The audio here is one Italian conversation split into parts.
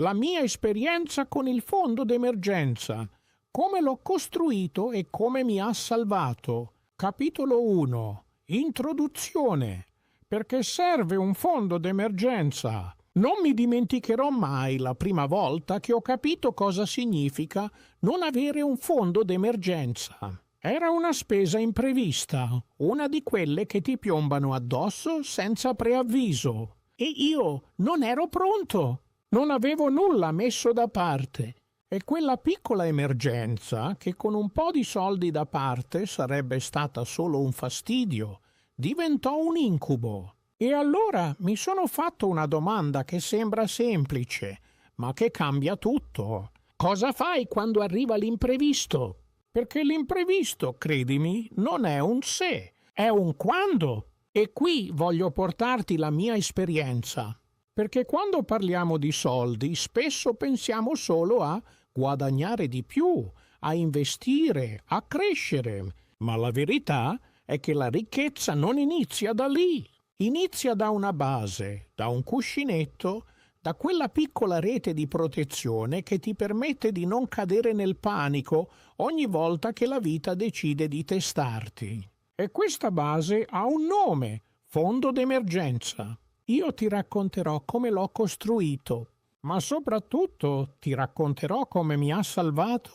La mia esperienza con il fondo d'emergenza, come l'ho costruito e come mi ha salvato. Capitolo 1. Introduzione. Perché serve un fondo d'emergenza? Non mi dimenticherò mai la prima volta che ho capito cosa significa non avere un fondo d'emergenza. Era una spesa imprevista, una di quelle che ti piombano addosso senza preavviso. E io non ero pronto. Non avevo nulla messo da parte. E quella piccola emergenza, che con un po' di soldi da parte sarebbe stata solo un fastidio, diventò un incubo. E allora mi sono fatto una domanda che sembra semplice, ma che cambia tutto. Cosa fai quando arriva l'imprevisto? Perché l'imprevisto, credimi, non è un se, è un quando. E qui voglio portarti la mia esperienza. Perché quando parliamo di soldi spesso pensiamo solo a guadagnare di più, a investire, a crescere. Ma la verità è che la ricchezza non inizia da lì. Inizia da una base, da un cuscinetto, da quella piccola rete di protezione che ti permette di non cadere nel panico ogni volta che la vita decide di testarti. E questa base ha un nome, fondo d'emergenza. Io ti racconterò come l'ho costruito, ma soprattutto ti racconterò come mi ha salvato.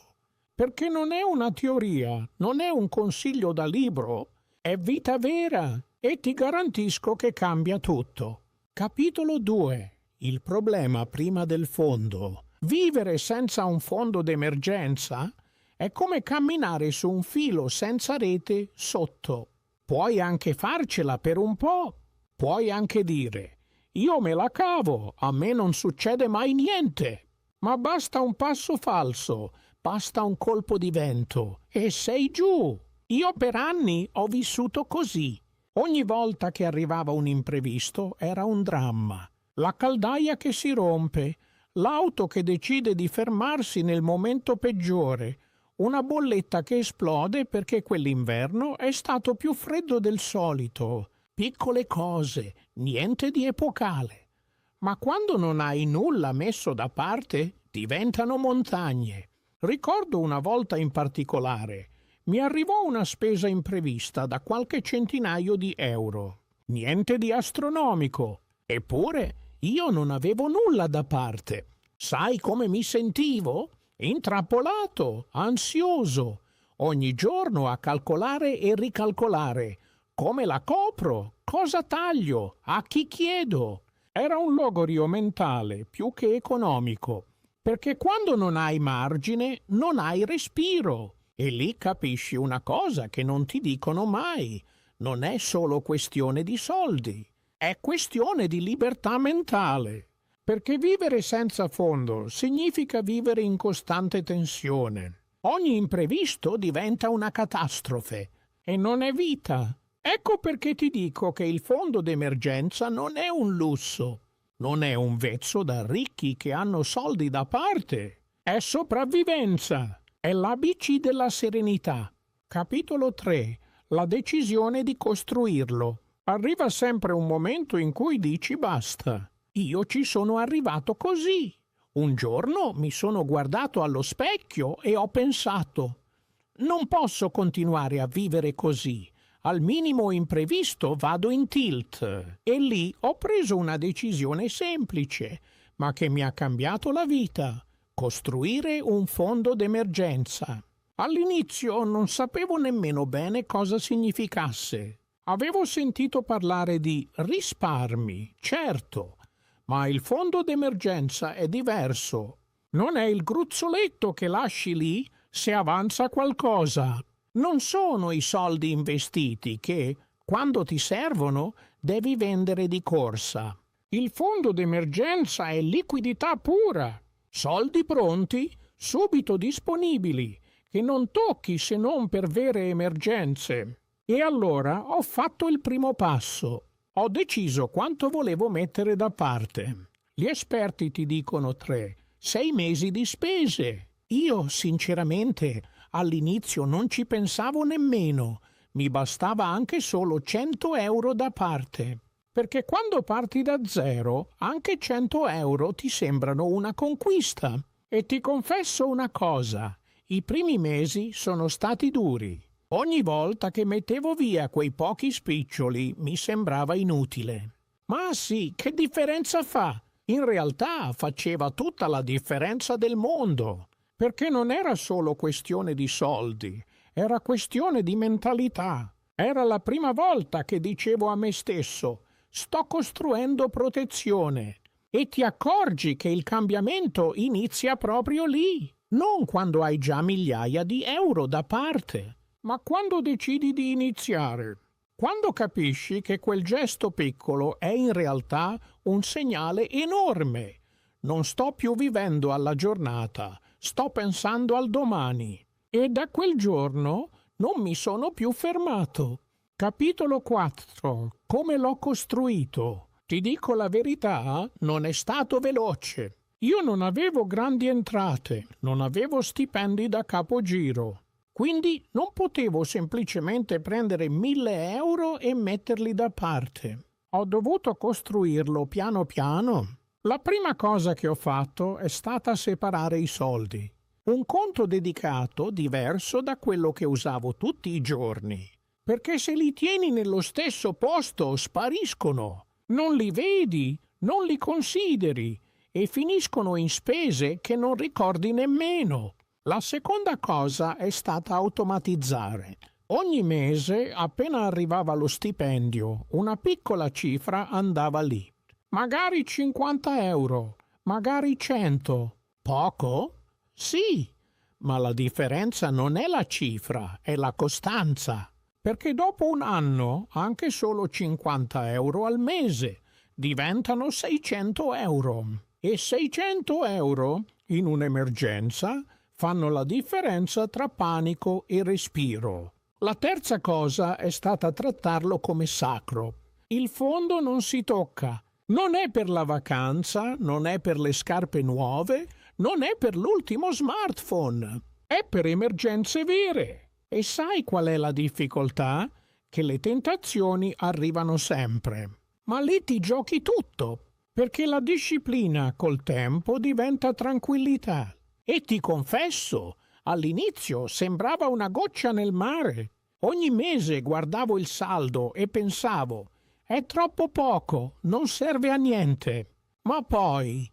Perché non è una teoria, non è un consiglio da libro, è vita vera e ti garantisco che cambia tutto. Capitolo 2. Il problema prima del fondo. Vivere senza un fondo d'emergenza è come camminare su un filo senza rete sotto. Puoi anche farcela per un po'. Puoi anche dire, io me la cavo, a me non succede mai niente. Ma basta un passo falso, basta un colpo di vento e sei giù. Io per anni ho vissuto così. Ogni volta che arrivava un imprevisto era un dramma. La caldaia che si rompe, l'auto che decide di fermarsi nel momento peggiore, una bolletta che esplode perché quell'inverno è stato più freddo del solito. Piccole cose, niente di epocale. Ma quando non hai nulla messo da parte, diventano montagne. Ricordo una volta in particolare, mi arrivò una spesa imprevista da qualche centinaio di euro. Niente di astronomico, eppure io non avevo nulla da parte. Sai come mi sentivo? Intrappolato, ansioso, ogni giorno a calcolare e ricalcolare. Come la copro? Cosa taglio? A chi chiedo? Era un logorio mentale più che economico, perché quando non hai margine non hai respiro. E lì capisci una cosa che non ti dicono mai. Non è solo questione di soldi, è questione di libertà mentale. Perché vivere senza fondo significa vivere in costante tensione. Ogni imprevisto diventa una catastrofe e non è vita. Ecco perché ti dico che il fondo d'emergenza non è un lusso, non è un vezzo da ricchi che hanno soldi da parte, è sopravvivenza, è l'ABC della serenità. Capitolo 3. La decisione di costruirlo. Arriva sempre un momento in cui dici basta. Io ci sono arrivato così. Un giorno mi sono guardato allo specchio e ho pensato: non posso continuare a vivere così. Al minimo imprevisto vado in tilt. E lì ho preso una decisione semplice, ma che mi ha cambiato la vita. Costruire un fondo d'emergenza. All'inizio non sapevo nemmeno bene cosa significasse. Avevo sentito parlare di risparmi, certo, ma il fondo d'emergenza è diverso. Non è il gruzzoletto che lasci lì se avanza qualcosa. Non sono i soldi investiti che, quando ti servono, devi vendere di corsa. Il fondo d'emergenza è liquidità pura. Soldi pronti, subito disponibili, che non tocchi se non per vere emergenze. E allora ho fatto il primo passo. Ho deciso quanto volevo mettere da parte. Gli esperti ti dicono 3-6 mesi di spese. Io, sinceramente, all'inizio non ci pensavo nemmeno. Mi bastava anche solo 100 euro da parte. perché quando parti da zero, anche 100 euro ti sembrano una conquista. E ti confesso una cosa, i primi mesi sono stati duri. Ogni volta che mettevo via quei pochi spiccioli mi sembrava inutile. Ma sì, che differenza fa? In realtà faceva tutta la differenza del mondo, perché non era solo questione di soldi, era questione di mentalità. Era la prima volta che dicevo a me stesso: sto costruendo protezione. E ti accorgi che il cambiamento inizia proprio lì, non quando hai già migliaia di euro da parte, ma quando decidi di iniziare. Quando capisci che quel gesto piccolo è in realtà un segnale enorme. Non sto più vivendo alla giornata, sto pensando al domani. E da quel giorno non mi sono più fermato. Capitolo 4. Come l'ho costruito. Ti dico la verità, non è stato veloce. Io non avevo grandi entrate, non avevo stipendi da capogiro. Quindi non potevo semplicemente prendere 1.000 euro e metterli da parte. Ho dovuto costruirlo piano piano. La prima cosa che ho fatto è stata separare i soldi. Un conto dedicato diverso da quello che usavo tutti i giorni. Perché se li tieni nello stesso posto spariscono. Non li vedi, non li consideri e finiscono in spese che non ricordi nemmeno. La seconda cosa è stata automatizzare. Ogni mese, appena arrivava lo stipendio, una piccola cifra andava lì. Magari 50 euro, magari 100. Poco? Sì, ma la differenza non è la cifra, è la costanza. Perché dopo un anno anche solo 50 euro al mese diventano 600 euro. E 600 euro in un'emergenza fanno la differenza tra panico e respiro. La terza cosa è stata trattarlo come sacro. Il fondo non si tocca. Non è per la vacanza, non è per le scarpe nuove, non è per l'ultimo smartphone. È per emergenze vere. E sai qual è la difficoltà? Che le tentazioni arrivano sempre. Ma lì ti giochi tutto, perché la disciplina col tempo diventa tranquillità. E ti confesso, all'inizio sembrava una goccia nel mare. Ogni mese guardavo il saldo e pensavo: è troppo poco, non serve a niente. Ma poi,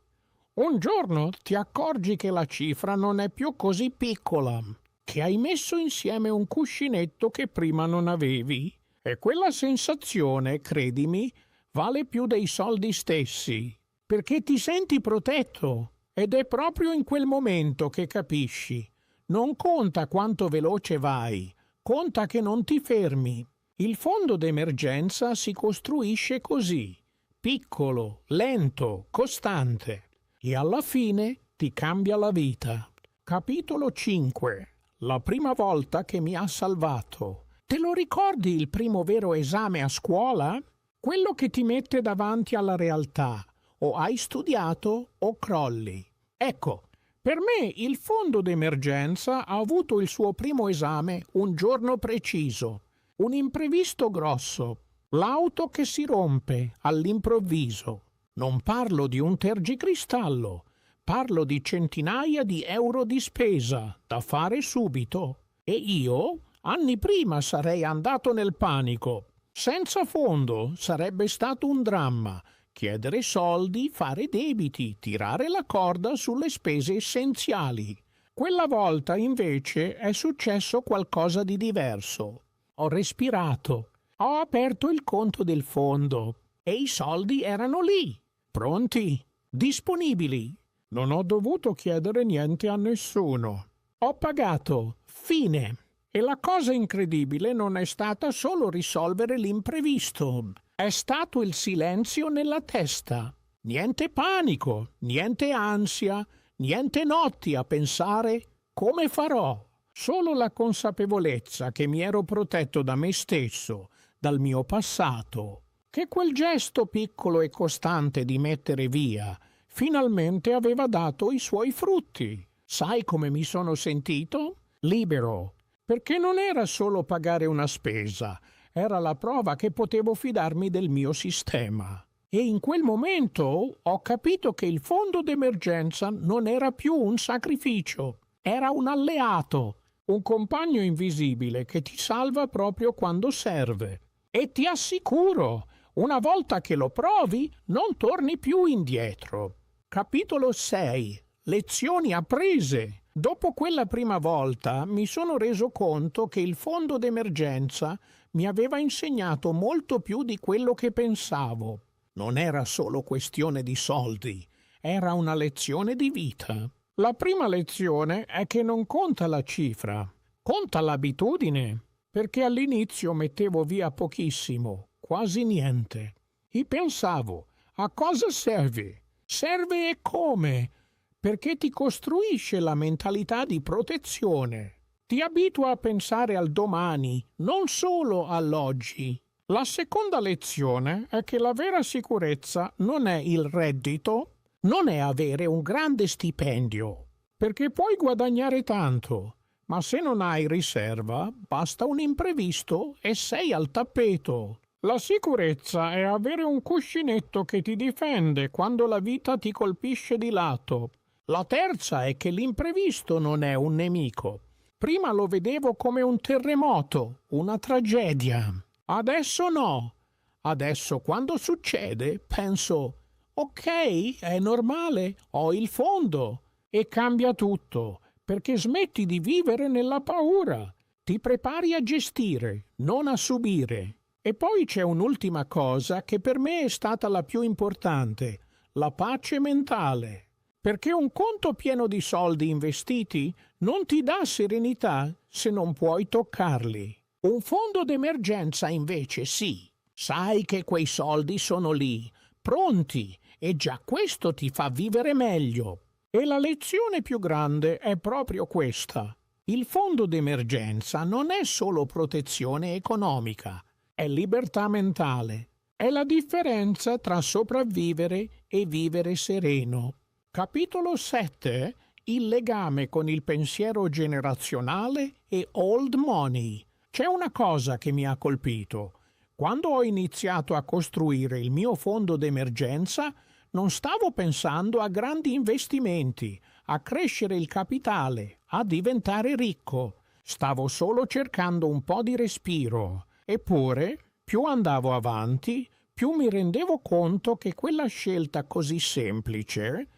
un giorno ti accorgi che la cifra non è più così piccola, che hai messo insieme un cuscinetto che prima non avevi. E quella sensazione, credimi, vale più dei soldi stessi, perché ti senti protetto. Ed è proprio in quel momento che capisci. Non conta quanto veloce vai, conta che non ti fermi. Il fondo d'emergenza si costruisce così, piccolo, lento, costante, e alla fine ti cambia la vita. Capitolo 5. La prima volta che mi ha salvato. Te lo ricordi il primo vero esame a scuola? Quello che ti mette davanti alla realtà. O hai studiato o crolli. Ecco, per me il fondo d'emergenza ha avuto il suo primo esame un giorno preciso. Un imprevisto grosso. L'auto che si rompe all'improvviso. Non parlo di un tergicristallo. Parlo di centinaia di euro di spesa da fare subito. E io, anni prima, sarei andato nel panico. Senza fondo sarebbe stato un dramma. Chiedere soldi, fare debiti, tirare la corda sulle spese essenziali. Quella volta, invece, è successo qualcosa di diverso. Ho respirato, ho aperto il conto del fondo e i soldi erano lì, pronti, disponibili. Non ho dovuto chiedere niente a nessuno. Ho pagato, fine. E la cosa incredibile non è stata solo risolvere l'imprevisto. È stato il silenzio nella testa. Niente panico, niente ansia, niente notti a pensare come farò. Solo la consapevolezza che mi ero protetto da me stesso, dal mio passato, che quel gesto piccolo e costante di mettere via finalmente aveva dato i suoi frutti. Sai come mi sono sentito? Libero, perché non era solo pagare una spesa, Era la prova che potevo fidarmi del mio sistema. E in quel momento ho capito che il fondo d'emergenza non era più un sacrificio, era un alleato, un compagno invisibile che ti salva proprio quando serve. E ti assicuro, una volta che lo provi, non torni più indietro. Capitolo 6. Lezioni apprese. Dopo quella prima volta mi sono reso conto che il fondo d'emergenza mi aveva insegnato molto più di quello che pensavo. Non era solo questione di soldi, era una lezione di vita. La prima lezione è che non conta la cifra, conta l'abitudine, perché all'inizio mettevo via pochissimo, quasi niente. E pensavo, a cosa serve? Serve e come? Perché ti costruisce la mentalità di protezione. Ti abitua a pensare al domani, non solo all'oggi. La seconda lezione è che la vera sicurezza non è il reddito, non è avere un grande stipendio, perché puoi guadagnare tanto, ma se non hai riserva, basta un imprevisto e sei al tappeto. La sicurezza è avere un cuscinetto che ti difende quando la vita ti colpisce di lato. La terza è che l'imprevisto non è un nemico. Prima lo vedevo come un terremoto, una tragedia. Adesso no. Adesso quando succede penso, ok, è normale, ho il fondo. E cambia tutto, perché smetti di vivere nella paura. Ti prepari a gestire, non a subire. E poi c'è un'ultima cosa che per me è stata la più importante, la pace mentale. Perché un conto pieno di soldi investiti non ti dà serenità se non puoi toccarli. Un fondo d'emergenza invece sì. Sai che quei soldi sono lì, pronti, e già questo ti fa vivere meglio. E la lezione più grande è proprio questa. Il fondo d'emergenza non è solo protezione economica, è libertà mentale. È la differenza tra sopravvivere e vivere sereno. Capitolo 7. Il legame con il pensiero generazionale e old money. C'è una cosa che mi ha colpito. Quando ho iniziato a costruire il mio fondo d'emergenza, non stavo pensando a grandi investimenti, a crescere il capitale, a diventare ricco. Stavo solo cercando un po' di respiro. Eppure, più andavo avanti, più mi rendevo conto che quella scelta così semplice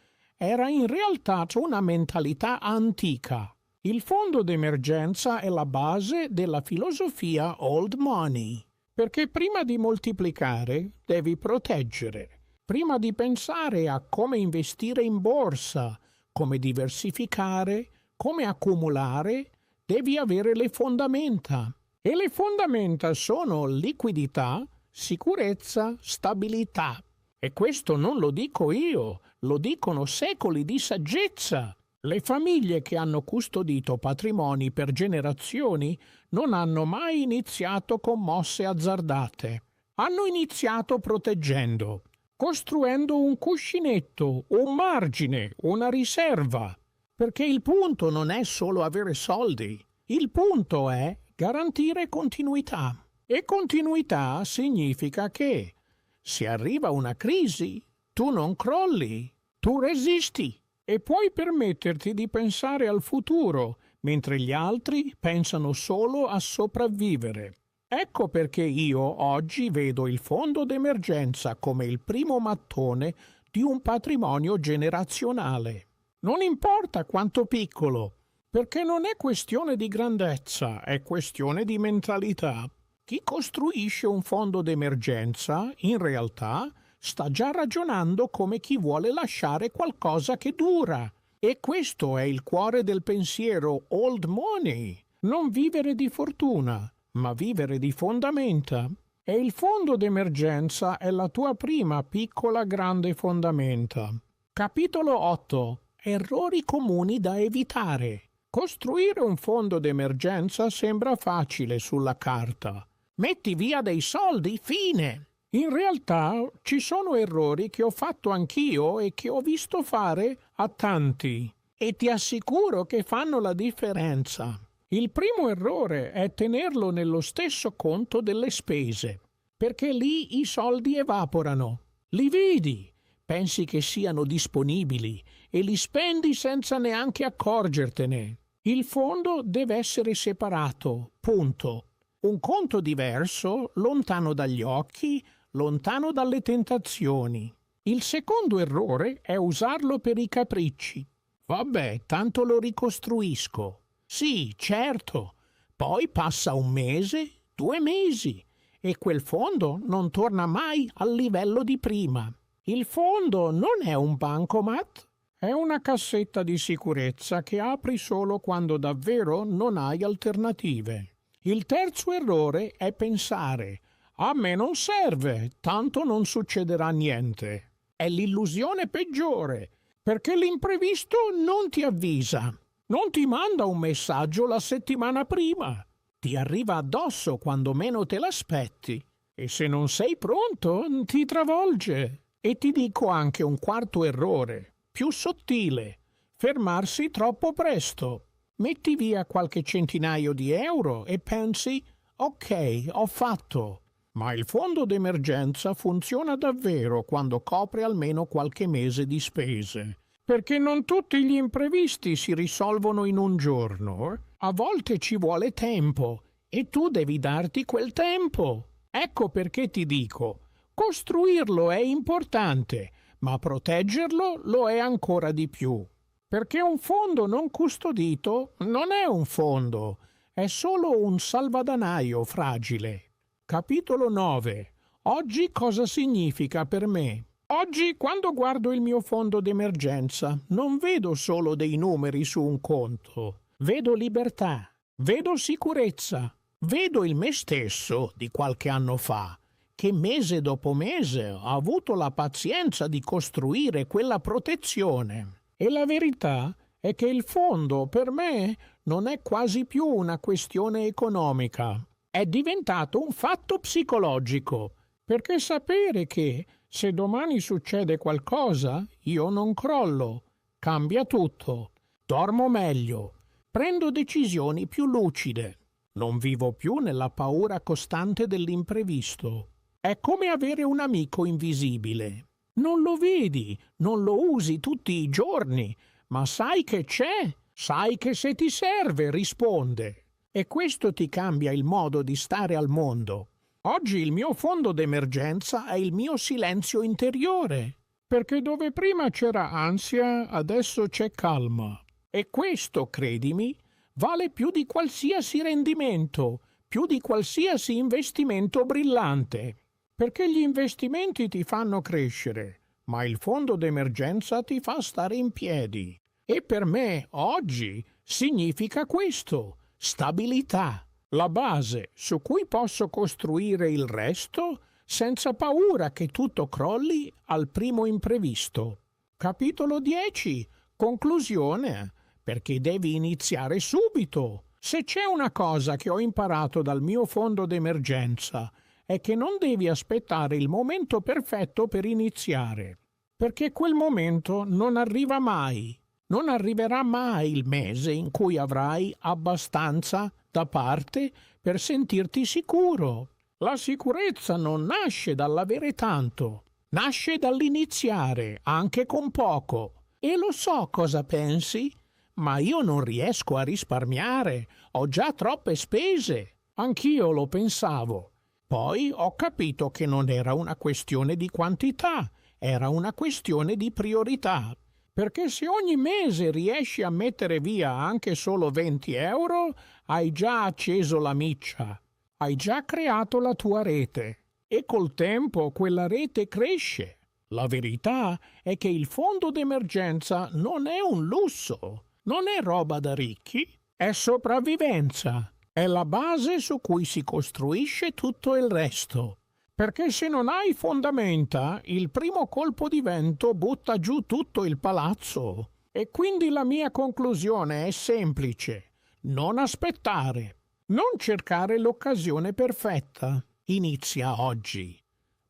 era in realtà una mentalità antica. Il fondo d'emergenza è la base della filosofia old money, perché prima di moltiplicare devi proteggere. Prima di pensare a come investire in borsa, come diversificare, come accumulare, devi avere le fondamenta. E le fondamenta sono liquidità, sicurezza, stabilità. E questo non lo dico io, lo dicono secoli di saggezza. Le famiglie che hanno custodito patrimoni per generazioni non hanno mai iniziato con mosse azzardate. Hanno iniziato proteggendo, costruendo un cuscinetto, un margine, una riserva. Perché il punto non è solo avere soldi, il punto è garantire continuità. E continuità significa che se arriva una crisi, tu non crolli, tu resisti e puoi permetterti di pensare al futuro, mentre gli altri pensano solo a sopravvivere. Ecco perché io oggi vedo il fondo d'emergenza come il primo mattone di un patrimonio generazionale. Non importa quanto piccolo, perché non è questione di grandezza, è questione di mentalità. Chi costruisce un fondo d'emergenza, in realtà, sta già ragionando come chi vuole lasciare qualcosa che dura. E questo è il cuore del pensiero old money. Non vivere di fortuna, ma vivere di fondamenta. E il fondo d'emergenza è la tua prima piccola grande fondamenta. Capitolo 8. Errori comuni da evitare. Costruire un fondo d'emergenza sembra facile sulla carta. Metti via dei soldi, fine. In realtà ci sono errori che ho fatto anch'io e che ho visto fare a tanti. E ti assicuro che fanno la differenza. Il primo errore è tenerlo nello stesso conto delle spese, perché lì i soldi evaporano. Li vedi, pensi che siano disponibili e li spendi senza neanche accorgertene. Il fondo deve essere separato, punto. Un conto diverso, lontano dagli occhi, lontano dalle tentazioni. Il secondo errore è usarlo per i capricci. Vabbè, tanto lo ricostruisco. Sì, certo. Poi passa un mese, 2 mesi, e quel fondo non torna mai al livello di prima. Il fondo non è un bancomat, è una cassetta di sicurezza che apri solo quando davvero non hai alternative. Il terzo errore è pensare: a me non serve, tanto non succederà niente. È l'illusione peggiore, perché l'imprevisto non ti avvisa, non ti manda un messaggio la settimana prima. Ti arriva addosso quando meno te l'aspetti e se non sei pronto ti travolge. E ti dico anche un quarto errore, più sottile: fermarsi troppo presto. Metti via qualche centinaio di euro e pensi: ok, ho fatto. Ma il fondo d'emergenza funziona davvero quando copre almeno qualche mese di spese. Perché non tutti gli imprevisti si risolvono in un giorno. A volte ci vuole tempo e tu devi darti quel tempo. Ecco perché ti dico: costruirlo è importante, ma proteggerlo lo è ancora di più. Perché un fondo non custodito non è un fondo, è solo un salvadanaio fragile. Capitolo 9. Oggi cosa significa per me? Oggi, quando guardo il mio fondo d'emergenza, non vedo solo dei numeri su un conto. Vedo libertà, vedo sicurezza, vedo il me stesso di qualche anno fa, che mese dopo mese ha avuto la pazienza di costruire quella protezione. E la verità è che il fondo per me non è quasi più una questione economica. È diventato un fatto psicologico, perché sapere che se domani succede qualcosa io non crollo, cambia tutto, dormo meglio, prendo decisioni più lucide, non vivo più nella paura costante dell'imprevisto. È come avere un amico invisibile. Non lo vedi, non lo usi tutti i giorni, ma sai che c'è, sai che se ti serve risponde. E questo ti cambia il modo di stare al mondo. Oggi il mio fondo d'emergenza è il mio silenzio interiore, perché dove prima c'era ansia, adesso c'è calma. E questo, credimi, vale più di qualsiasi rendimento, più di qualsiasi investimento brillante. Perché gli investimenti ti fanno crescere, ma il fondo d'emergenza ti fa stare in piedi. E per me oggi significa questo: stabilità, la base su cui posso costruire il resto senza paura che tutto crolli al primo imprevisto. Capitolo 10. Conclusione. Perché devi iniziare subito. Se c'è una cosa che ho imparato dal mio fondo d'emergenza è che non devi aspettare il momento perfetto per iniziare, perché quel momento non arriva mai. Non arriverà mai il mese in cui avrai abbastanza da parte per sentirti sicuro. La sicurezza non nasce dall'avere tanto, nasce dall'iniziare, anche con poco. E lo so cosa pensi, ma io non riesco a risparmiare, ho già troppe spese. Anch'io lo pensavo. Poi ho capito che non era una questione di quantità, era una questione di priorità. Perché se ogni mese riesci a mettere via anche solo 20 euro, hai già acceso la miccia, hai già creato la tua rete e col tempo quella rete cresce. La verità è che il fondo d'emergenza non è un lusso, non è roba da ricchi, è sopravvivenza. È la base su cui si costruisce tutto il resto. Perché se non hai fondamenta, il primo colpo di vento butta giù tutto il palazzo. E quindi la mia conclusione è semplice: non aspettare, non cercare l'occasione perfetta. Inizia oggi,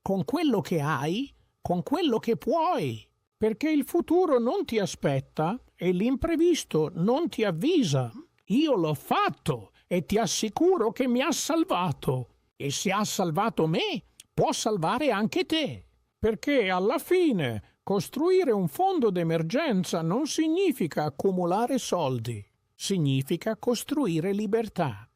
con quello che hai, con quello che puoi, perché il futuro non ti aspetta e l'imprevisto non ti avvisa. Io l'ho fatto e ti assicuro che mi ha salvato. E se ha salvato me, può salvare anche te. Perché alla fine costruire un fondo d'emergenza non significa accumulare soldi, significa costruire libertà.